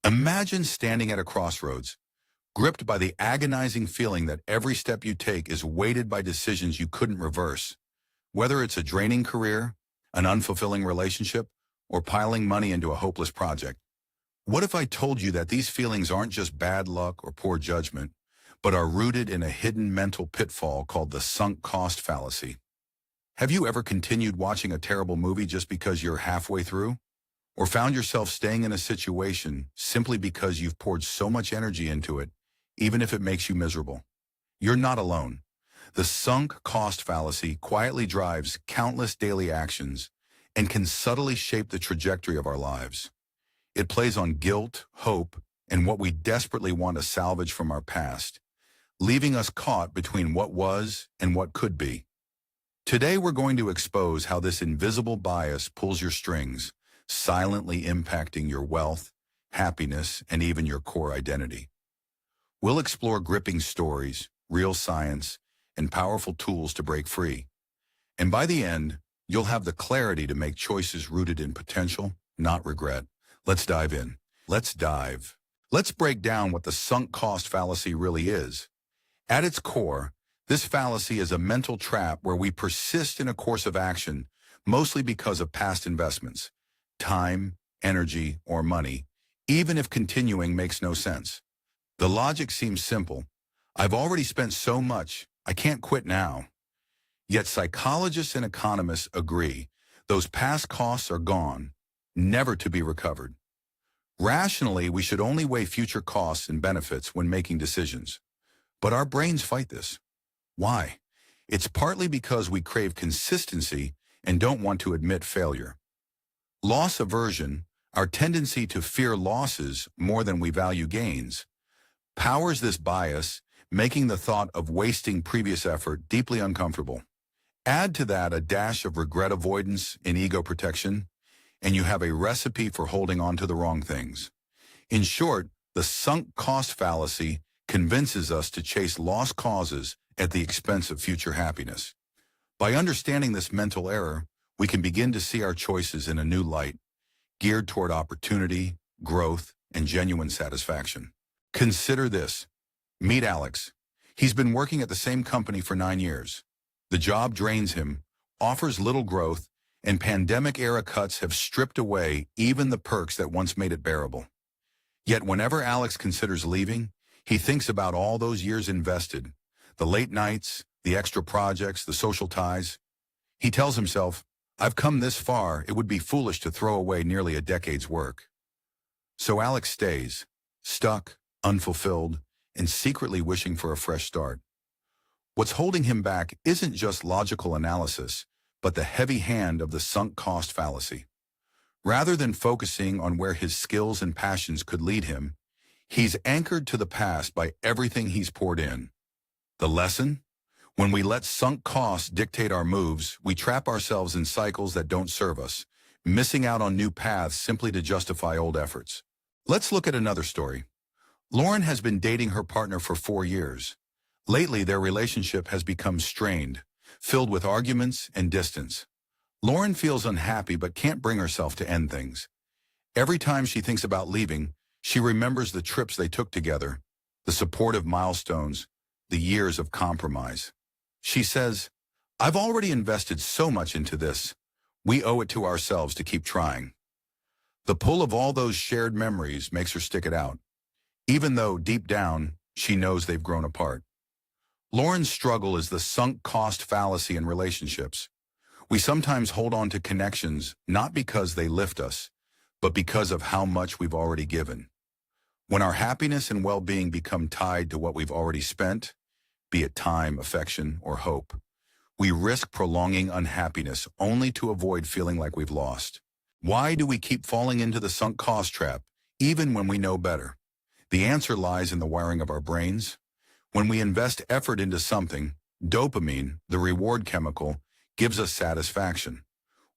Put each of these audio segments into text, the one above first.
Imagine standing at a crossroads, gripped by the agonizing feeling that every step you take is weighted by decisions you couldn't reverse. Whether it's a draining career, an unfulfilling relationship, or piling money into a hopeless project. What if I told you that these feelings aren't just bad luck or poor judgment, but are rooted in a hidden mental pitfall called the sunk cost fallacy? Have you ever continued watching a terrible movie just because you're halfway through? Or found yourself staying in a situation simply because you've poured so much energy into it, even if it makes you miserable? You're not alone. The sunk cost fallacy quietly drives countless daily actions and can subtly shape the trajectory of our lives. It plays on guilt, hope, and what we desperately want to salvage from our past, leaving us caught between what was and what could be. Today we're going to expose how this invisible bias pulls your strings, silently impacting your wealth, happiness, and even your core identity. We'll explore gripping stories, real science, and powerful tools to break free. And by the end, you'll have the clarity to make choices rooted in potential, not regret. Let's dive in. Let's break down what the sunk cost fallacy really is. At its core, this fallacy is a mental trap where we persist in a course of action, mostly because of past investments, time, energy, or money, even if continuing makes no sense. The logic seems simple. I've already spent so much, I can't quit now. Yet psychologists and economists agree those past costs are gone, never to be recovered. Rationally, we should only weigh future costs and benefits when making decisions. But our brains fight this. Why? It's partly because we crave consistency and don't want to admit failure. Loss aversion, our tendency to fear losses more than we value gains, powers this bias, making the thought of wasting previous effort deeply uncomfortable. Add to that a dash of regret avoidance and ego protection, and you have a recipe for holding on to the wrong things. In short, the sunk cost fallacy convinces us to chase lost causes at the expense of future happiness. By understanding this mental error, we can begin to see our choices in a new light, geared toward opportunity, growth, and genuine satisfaction. Consider this. Meet Alex. He's been working at the same company for 9 years. The job drains him, offers little growth, and pandemic-era cuts have stripped away even the perks that once made it bearable. Yet whenever Alex considers leaving, he thinks about all those years invested, the late nights, the extra projects, the social ties. He tells himself, I've come this far, it would be foolish to throw away nearly a decade's work. So Alex stays, stuck, unfulfilled, and secretly wishing for a fresh start. What's holding him back isn't just logical analysis, but the heavy hand of the sunk cost fallacy. Rather than focusing on where his skills and passions could lead him, he's anchored to the past by everything he's poured in. The lesson? When we let sunk costs dictate our moves, we trap ourselves in cycles that don't serve us, missing out on new paths simply to justify old efforts. Let's look at another story. Lauren has been dating her partner for 4 years. Lately, their relationship has become strained, filled with arguments and distance. Lauren feels unhappy but can't bring herself to end things. Every time she thinks about leaving, she remembers the trips they took together, the supportive milestones, the years of compromise. She says, I've already invested so much into this. We owe it to ourselves to keep trying. The pull of all those shared memories makes her stick it out, even though deep down, she knows they've grown apart. Lauren's struggle is the sunk cost fallacy in relationships. We sometimes hold on to connections not because they lift us, but because of how much we've already given. When our happiness and well-being become tied to what we've already spent, be it time, affection, or hope, we risk prolonging unhappiness only to avoid feeling like we've lost. Why do we keep falling into the sunk cost trap, even when we know better? The answer lies in the wiring of our brains. When we invest effort into something, dopamine, the reward chemical, gives us satisfaction.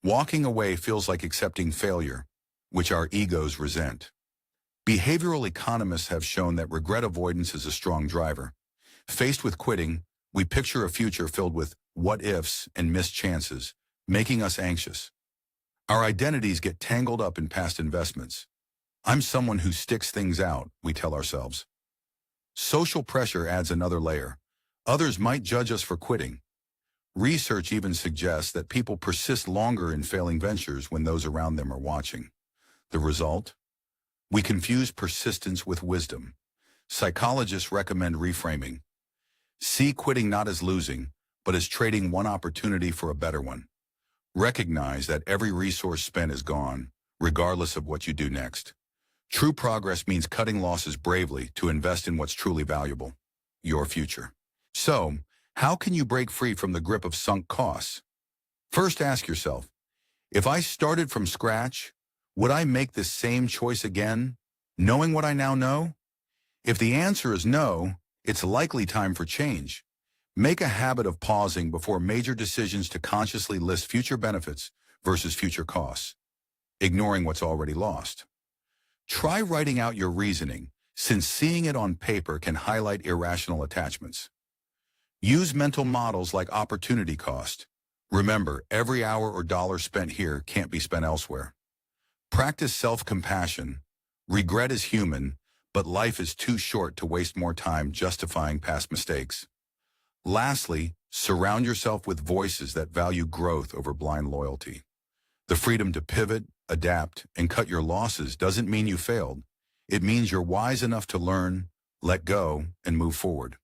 Walking away feels like accepting failure, which our egos resent. Behavioral economists have shown that regret avoidance is a strong driver. Faced with quitting, we picture a future filled with what-ifs and missed chances, making us anxious. Our identities get tangled up in past investments. I'm someone who sticks things out, we tell ourselves. Social pressure adds another layer. Others might judge us for quitting. Research even suggests that people persist longer in failing ventures when those around them are watching. The result? We confuse persistence with wisdom. Psychologists recommend reframing. See quitting not as losing, but as trading one opportunity for a better one. Recognize that every resource spent is gone, regardless of what you do next. True progress means cutting losses bravely to invest in what's truly valuable, your future. So, how can you break free from the grip of sunk costs? First, ask yourself, if I started from scratch, would I make this same choice again, knowing what I now know? If the answer is no, it's likely time for change. Make a habit of pausing before major decisions to consciously list future benefits versus future costs, ignoring what's already lost. Try writing out your reasoning, since seeing it on paper can highlight irrational attachments. Use mental models like opportunity cost. Remember, every hour or dollar spent here can't be spent elsewhere. Practice self-compassion. Regret is human, but life is too short to waste more time justifying past mistakes. Lastly, surround yourself with voices that value growth over blind loyalty. The freedom to pivot, adapt, and cut your losses doesn't mean you failed. It means you're wise enough to learn, let go, and move forward.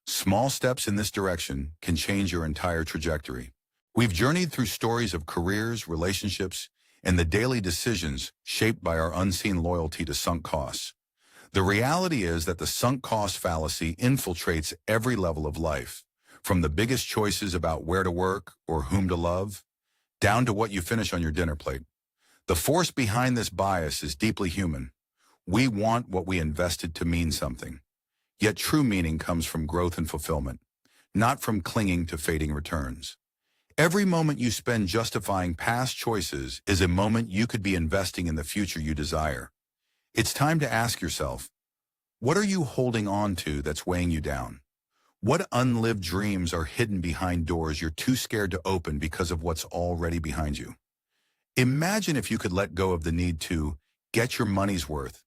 Small steps in this direction can change your entire trajectory. We've journeyed through stories of careers, relationships, and the daily decisions shaped by our unseen loyalty to sunk costs. The reality is that the sunk cost fallacy infiltrates every level of life, from the biggest choices about where to work or whom to love, down to what you finish on your dinner plate. The force behind this bias is deeply human. We want what we invested to mean something. Yet true meaning comes from growth and fulfillment, not from clinging to fading returns. Every moment you spend justifying past choices is a moment you could be investing in the future you desire. It's time to ask yourself, what are you holding on to that's weighing you down? What unlived dreams are hidden behind doors you're too scared to open because of what's already behind you? Imagine if you could let go of the need to get your money's worth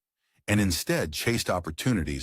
and instead chase opportunities